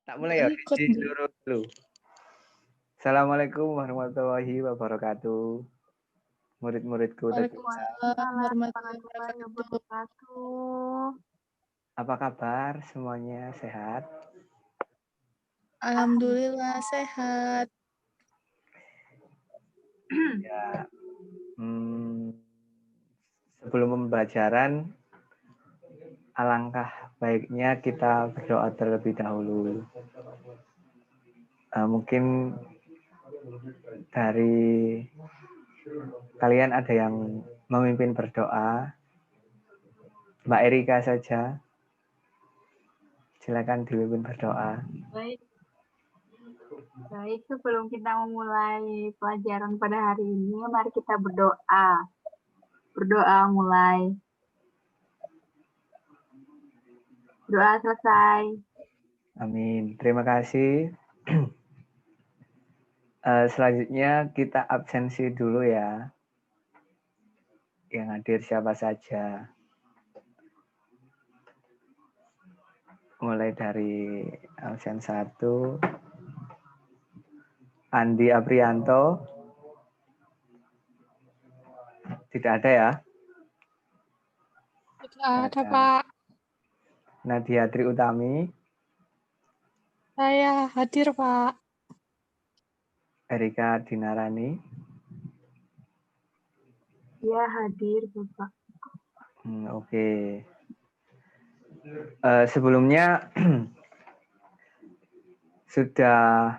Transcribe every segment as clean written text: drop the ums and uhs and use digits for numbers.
Tak mulai ya, Ikut di seluruh dulu. Assalamualaikum warahmatullahi wabarakatuh. Murid-muridku tercinta. Waalaikumsalam warahmatullahi wabarakatuh. Apa kabar semuanya, sehat? Alhamdulillah sehat. Ya, sebelum pembelajaran, alangkah baiknya kita berdoa terlebih dahulu. Mungkin dari kalian ada yang memimpin berdoa. Mbak Erika saja. Silakan dipimpin berdoa. Baik, sebelum kita memulai pelajaran pada hari ini, mari kita berdoa. Berdoa mulai. Doa selesai. Amin. Terima kasih. Selanjutnya kita absensi dulu ya. Yang hadir siapa saja. Mulai dari absen 1. Andi Aprianto. Tidak ada ya? Tidak ada, Pak. Nadia Tri Utami. Saya hadir, Pak. Erika Dinarani. Ya, hadir, Bapak. Oke. Sebelumnya sudah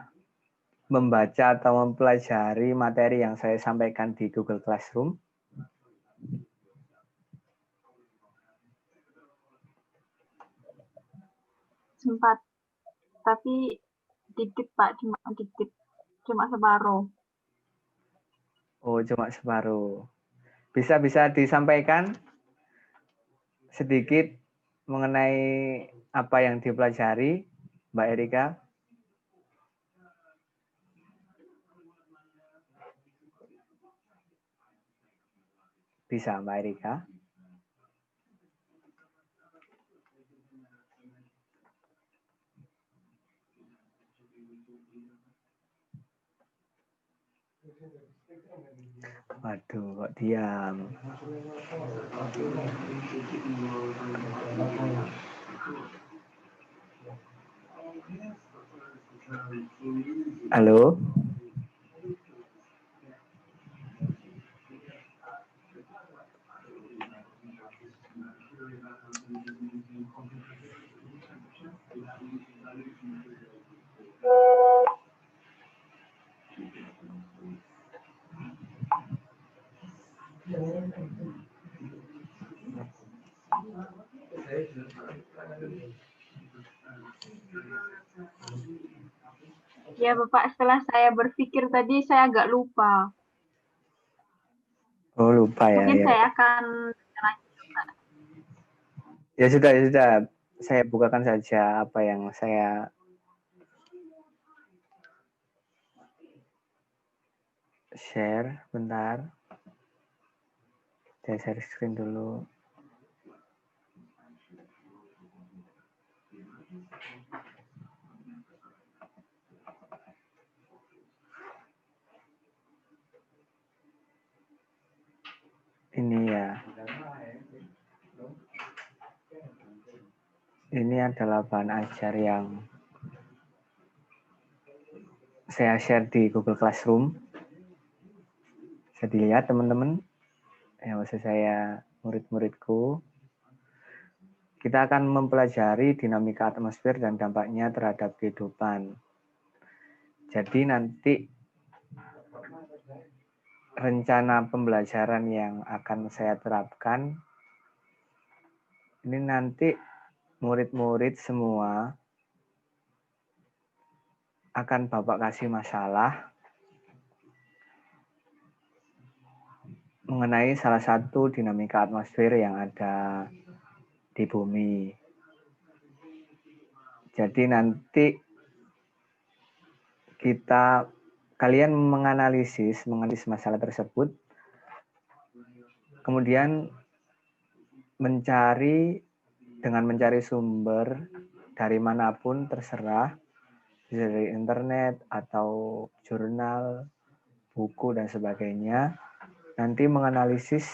membaca atau mempelajari materi yang saya sampaikan di Google Classroom. Sempat, tapi dikit Pak, cuma separuh. Oh, cuma separuh. Bisa disampaikan sedikit mengenai apa yang dipelajari, Mbak Erika? Bisa, Mbak Erika? Waduh, kok diam? Halo? Ya Bapak, setelah saya berpikir tadi saya agak lupa. Oh, lupa ya. Mungkin Ya. saya akan Ya sudah. Saya bukakan saja apa yang saya share. Bentar. Saya share screen dulu. Ini ya. Ini adalah bahan ajar yang saya share di Google Classroom. Bisa dilihat teman-teman. Ya, maksud saya murid-muridku. Kita akan mempelajari dinamika atmosfer dan dampaknya terhadap kehidupan. Jadi nanti rencana pembelajaran yang akan saya terapkan, ini nanti murid-murid semua akan Bapak kasih masalah mengenai salah satu dinamika atmosfer yang ada di bumi. Jadi nanti kalian menganalisis masalah tersebut, kemudian mencari sumber dari manapun terserah, bisa dari internet atau jurnal, buku dan sebagainya. Nanti menganalisis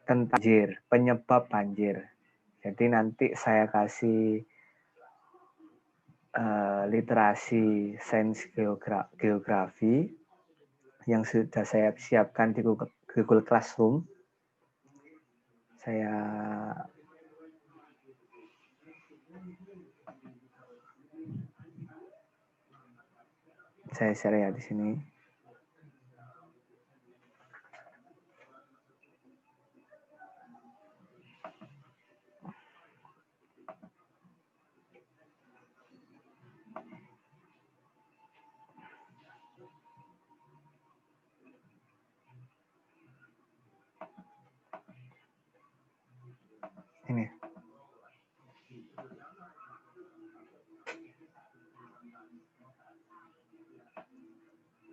tentang banjir, penyebab banjir. Jadi nanti saya kasih literasi sains geografi yang sudah saya siapkan di Google Classroom. Saya share ya di sini. Ini.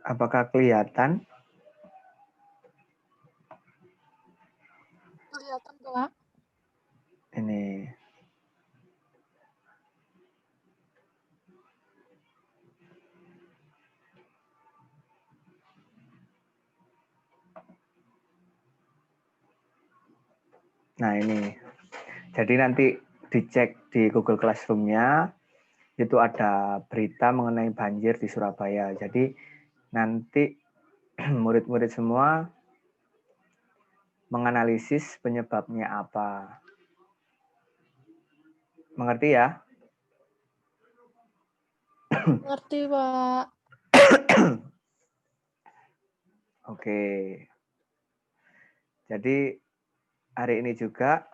Apakah kelihatan? Kelihatan, Pak. Ini. Nah, ini. Jadi nanti dicek di Google Classroom-nya, itu ada berita mengenai banjir di Surabaya. Jadi nanti murid-murid semua menganalisis penyebabnya apa. Mengerti ya? Ngerti, Pak. Oke. Jadi hari ini juga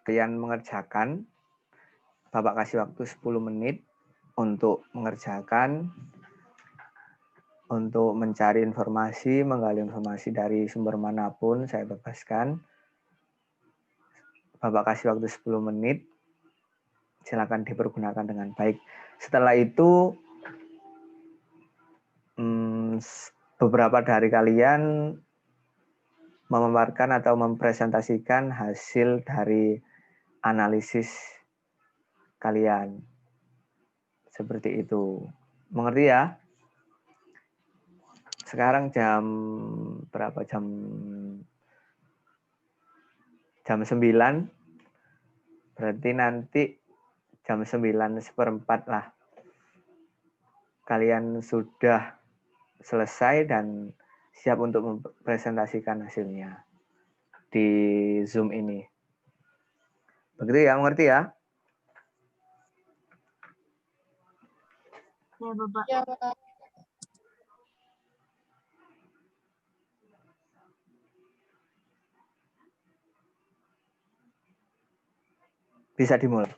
kalian mengerjakan, Bapak kasih waktu 10 menit untuk mengerjakan, untuk mencari informasi, menggali informasi dari sumber manapun, saya bebaskan. Bapak kasih waktu 10 menit, silakan dipergunakan dengan baik. Setelah itu, beberapa dari kalian memaparkan atau mempresentasikan hasil dari analisis kalian. Seperti itu. Mengerti ya? Sekarang jam berapa? Jam 9. Berarti nanti jam 9:15 lah. Kalian sudah selesai dan siap untuk mempresentasikan hasilnya di Zoom ini. Begitu ya, mengerti ya? Ya, Bapak. Ya, Pak. Bisa dimulai.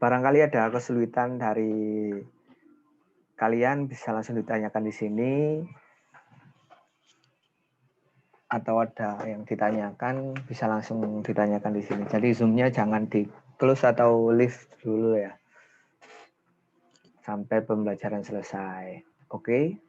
Barangkali ada kesulitan dari kalian, bisa langsung ditanyakan di sini. Atau ada yang ditanyakan, bisa langsung ditanyakan di sini. Jadi Zoom-nya jangan di close atau leave dulu ya. Sampai pembelajaran selesai. Oke?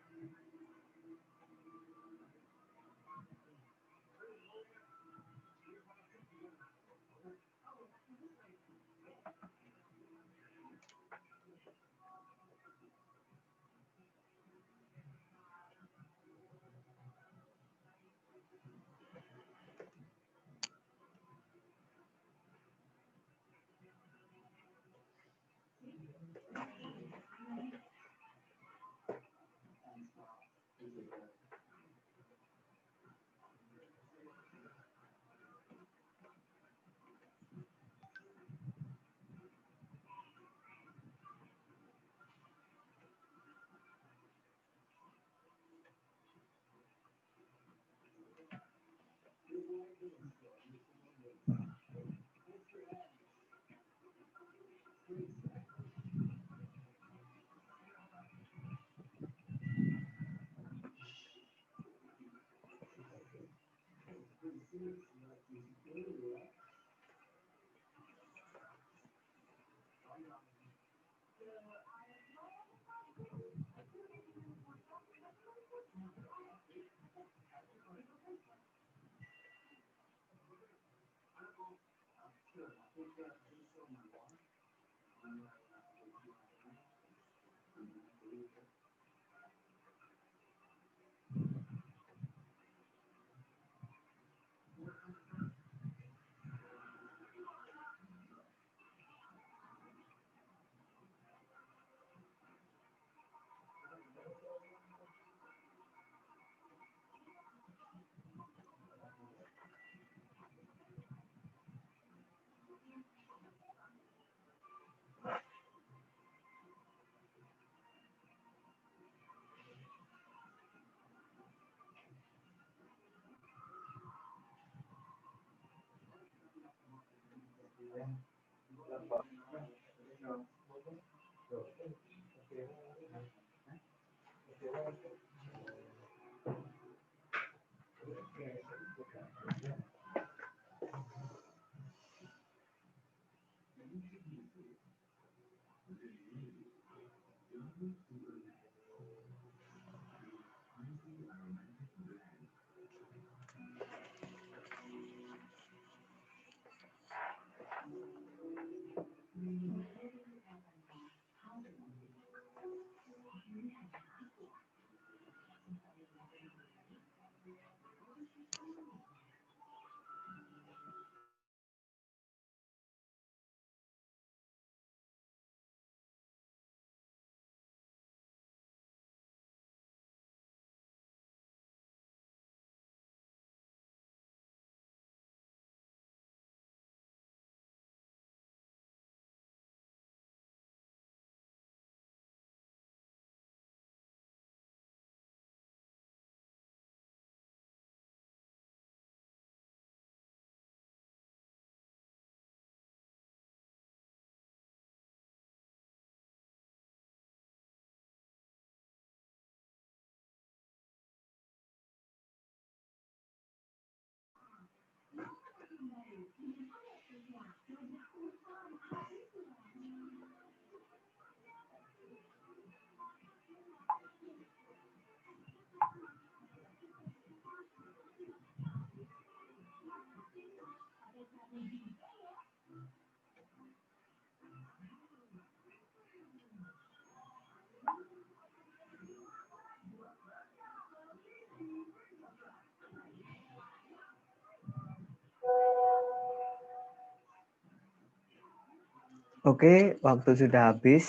Oke, waktu sudah habis.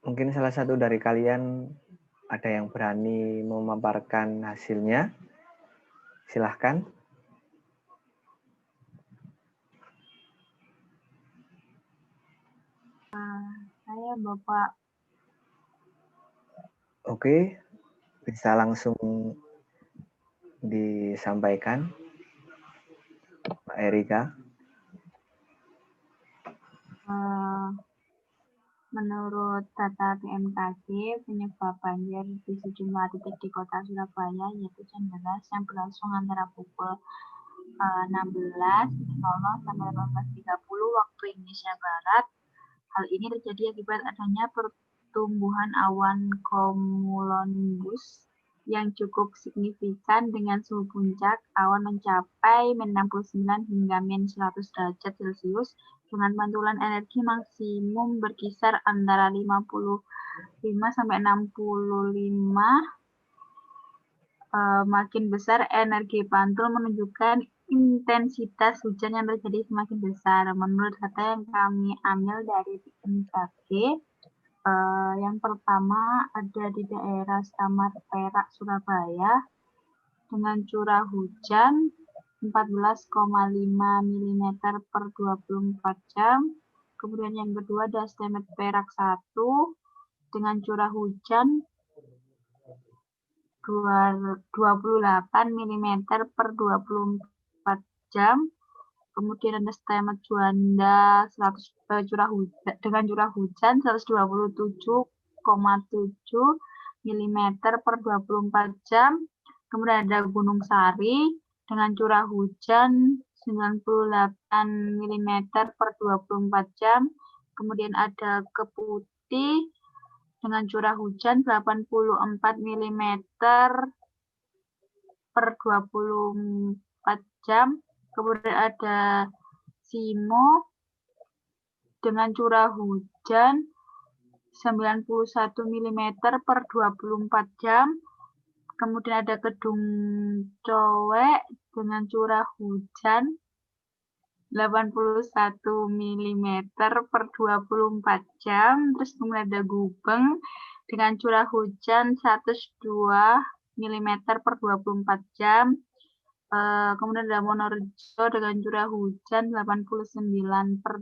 Mungkin salah satu dari kalian ada yang berani memaparkan hasilnya. Silahkan. Saya Bapak. Oke, bisa langsung disampaikan, Mbak Erika. Menurut data BMKG, penyebab banjir di sejumlah titik di kota Surabaya yaitu hujan deras yang berlangsung antara pukul 16.00 sampai 18.30 waktu Indonesia Barat. Hal ini terjadi akibat adanya pertumbuhan awan cumulonimbus yang cukup signifikan dengan suhu puncak awan mencapai -69 hingga -100 derajat Celcius dengan pantulan energi maksimum berkisar antara 55 sampai 65. Makin besar energi pantul menunjukkan intensitas hujan yang terjadi semakin besar. Menurut data yang kami ambil dari BMKG, yang pertama ada di daerah Samar Perak, Surabaya, dengan curah hujan 14,5 mm per 24 jam. Kemudian yang kedua ada Stemet Perak 1, dengan curah hujan 28 mm per 24 jam. Kemudian ada Stemet Juanda dengan curah hujan 127,7 mm per 24 jam. Kemudian ada Gunung Sari dengan curah hujan 98 mm per 24 jam. Kemudian ada Keputih dengan curah hujan 84 mm per 24 jam. Kemudian ada Simo dengan curah hujan 91 mm per 24 jam. Kemudian ada Kedung Cowek dengan curah hujan 81 mm per 24 jam. Terus kemudian ada Gubeng dengan curah hujan 102 mm per 24 jam. Kemudian ada Wonorejo dengan curah hujan 89 mm per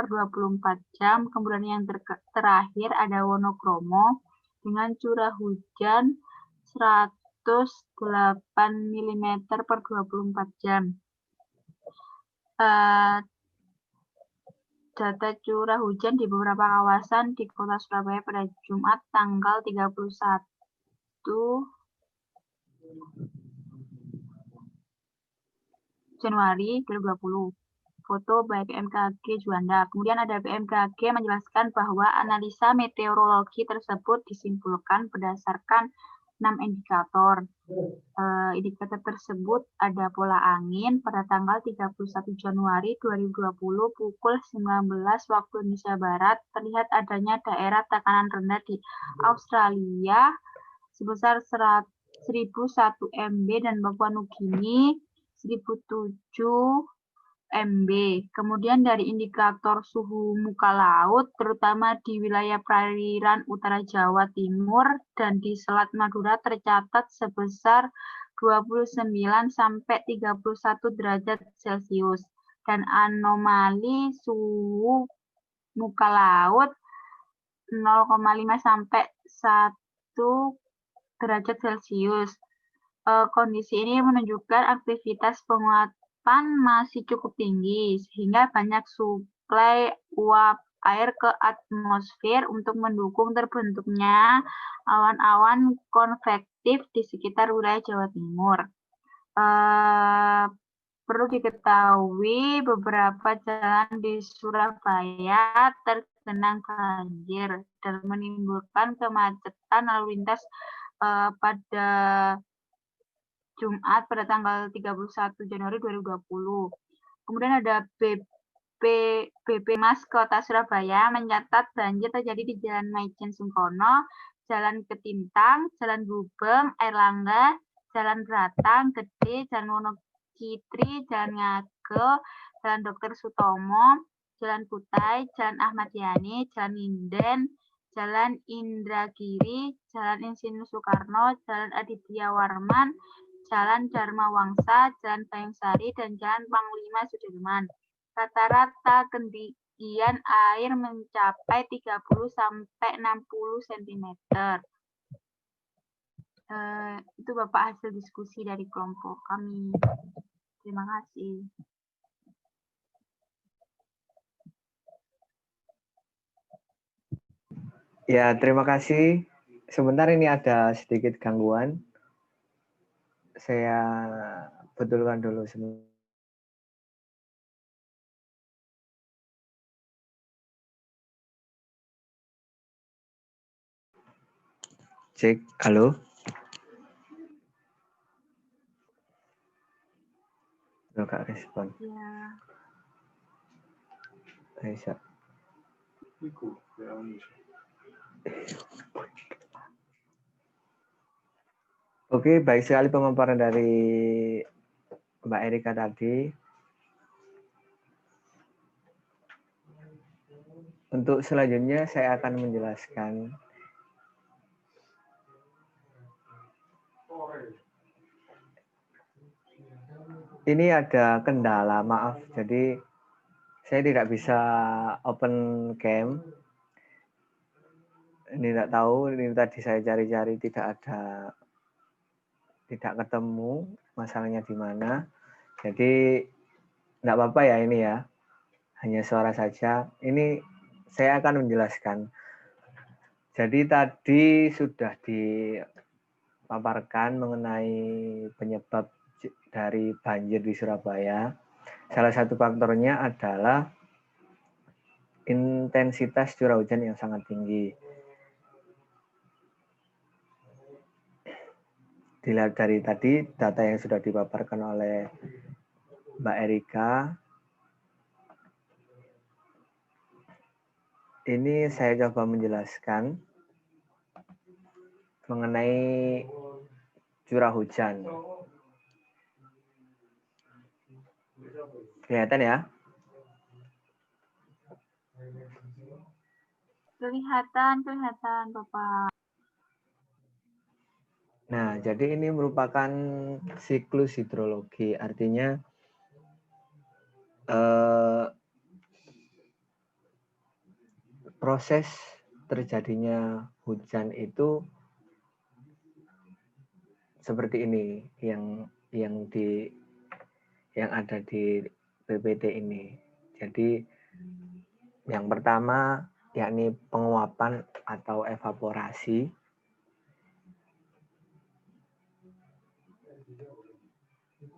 24 jam. Kemudian yang terakhir ada Wonokromo dengan curah hujan 108 mm per 24 jam. Data curah hujan di beberapa kawasan di Kota Surabaya pada Jumat tanggal 31 Januari 2020. Foto by BMKG Juanda. Kemudian ada BMKG menjelaskan bahwa analisa meteorologi tersebut disimpulkan berdasarkan 6 indikator. Indikator tersebut ada pola angin pada tanggal 31 Januari 2020 pukul 19 waktu Indonesia Barat. Terlihat adanya daerah tekanan rendah di Australia sebesar 1001 MB dan Papua Nugini 1007 MB. Kemudian dari indikator suhu muka laut, terutama di wilayah perairan utara Jawa Timur dan di Selat Madura tercatat sebesar 29 sampai 31 derajat Celcius. Dan anomali suhu muka laut 0,5 sampai 1 derajat Celcius. Kondisi ini menunjukkan aktivitas penguatan masih cukup tinggi, sehingga banyak suplai uap air ke atmosfer untuk mendukung terbentuknya awan-awan konvektif di sekitar wilayah Jawa Timur. Perlu diketahui beberapa jalan di Surabaya tergenang banjir dan menimbulkan kemacetan lalu lintas pada Jumat pada tanggal 31 Januari 2020. Kemudian ada BP Mas Kota Surabaya mencatat banjir terjadi di Jalan Maijen Sungkono, Jalan Ketintang, Jalan Gubeng, Airlangga, Jalan Beratang, Gede, Jalan Wonokitri, Jalan Ngage, Jalan Dr. Sutomo, Jalan Kutai, Jalan Ahmad Yani, Jalan Inden, Jalan Indragiri, Jalan Insinyur Soekarno, Jalan Aditya Warman, Jalan Dharma Wangsa, Jalan Tanjungsari, dan Jalan Panglima Sudirman. Rata-rata ketinggian air mencapai 30 sampai 60 cm. Itu Bapak hasil diskusi dari kelompok kami. Terima kasih. Ya, terima kasih. Sebentar ini ada sedikit gangguan. Saya betulkan dulu sebentar. Cek, halo. Enggak respon. Ya. Bisa. Oke, baik sekali pemaparan dari Mbak Erika tadi. Untuk selanjutnya saya akan menjelaskan ini ada kendala, maaf. Jadi saya tidak bisa open cam. Ini tidak tahu, ini tadi saya cari-cari tidak ketemu masalahnya di mana. Jadi tidak apa-apa ya ini ya. Hanya suara saja. Ini saya akan menjelaskan. Jadi tadi sudah dipaparkan mengenai penyebab dari banjir di Surabaya. Salah satu faktornya adalah intensitas curah hujan yang sangat tinggi. Dilihat dari tadi data yang sudah dipaparkan oleh Mbak Erika, ini saya coba menjelaskan mengenai curah hujan. Kelihatan ya? Kelihatan, Bapak. Nah, jadi ini merupakan siklus hidrologi, artinya proses terjadinya hujan itu seperti ini yang ada di PPT ini. Jadi yang pertama yakni penguapan atau evaporasi.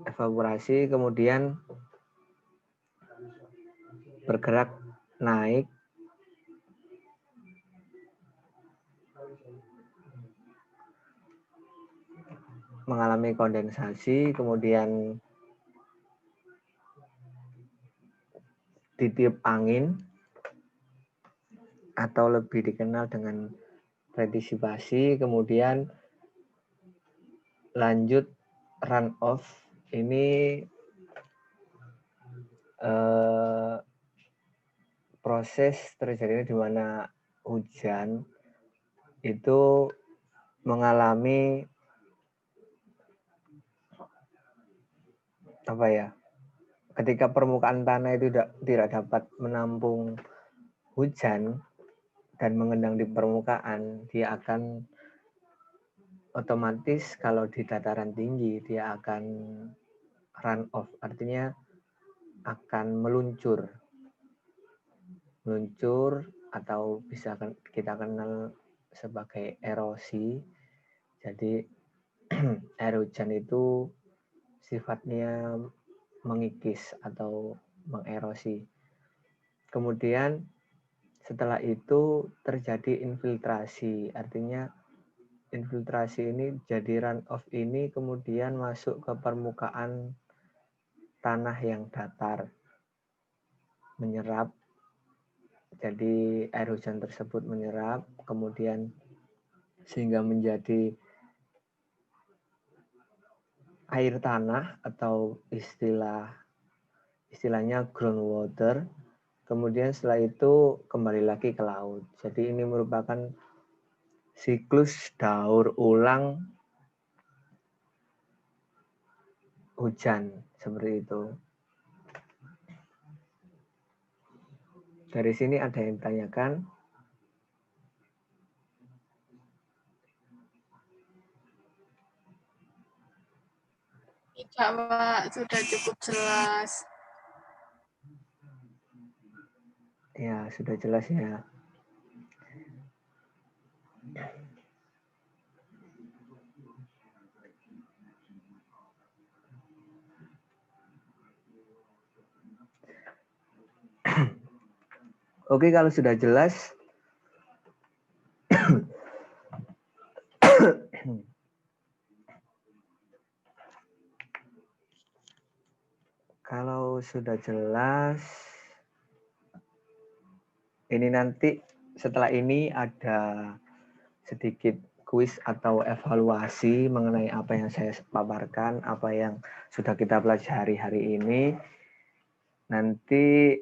Evaporasi kemudian bergerak naik mengalami kondensasi, kemudian ditiup angin atau lebih dikenal dengan redisipasi, kemudian lanjut run off. Ini proses terjadinya di mana hujan itu mengalami ketika permukaan tanah itu tidak dapat menampung hujan dan mengendang di permukaan, dia akan otomatis kalau di dataran tinggi dia akan run off, artinya akan meluncur atau bisa kita kenal sebagai erosi. Jadi air hujan itu sifatnya mengikis atau mengerosi. Kemudian setelah itu terjadi infiltrasi, artinya infiltrasi ini jadi run off ini kemudian masuk ke permukaan tanah yang datar, menyerap. Jadi air hujan tersebut menyerap, kemudian sehingga menjadi air tanah atau istilahnya groundwater. Kemudian setelah itu kembali lagi ke laut. Jadi ini merupakan siklus daur ulang hujan seperti itu. Dari sini ada yang ditanyakan? Tidak, Pak. Sudah cukup jelas. Ya, sudah jelas ya. Oke, kalau sudah jelas, kalau sudah jelas, ini nanti setelah ini ada sedikit kuis atau evaluasi mengenai apa yang saya paparkan, apa yang sudah kita pelajari hari ini. Nanti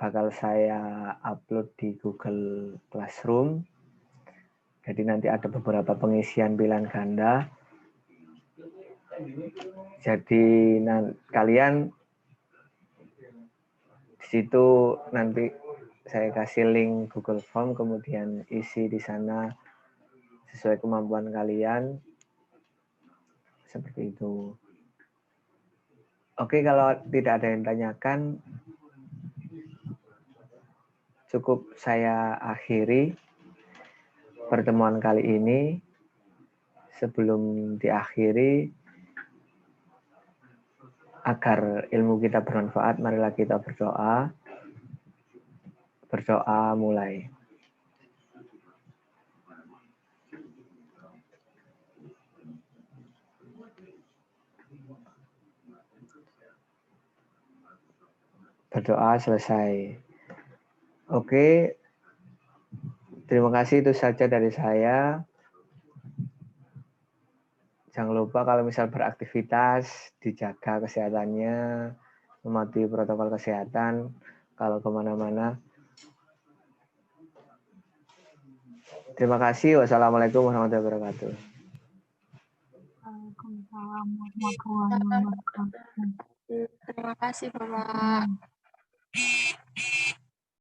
bakal saya upload di Google Classroom. Jadi nanti ada beberapa pengisian pilihan ganda. Jadi kalian di situ nanti saya kasih link Google Form, kemudian isi di sana sesuai kemampuan kalian. Seperti itu. Oke, kalau tidak ada yang tanyakan, cukup saya akhiri pertemuan kali ini. Sebelum diakhiri, agar ilmu kita bermanfaat, marilah kita berdoa. Berdoa mulai. Berdoa selesai. Oke, terima kasih, itu saja dari saya. Jangan lupa kalau misal beraktivitas, dijaga kesehatannya, mematuhi protokol kesehatan, kalau kemana-mana. Terima kasih. Wassalamualaikum warahmatullahi wabarakatuh. Waalaikumsalam warahmatullahi wabarakatuh. Terima kasih, Bapak.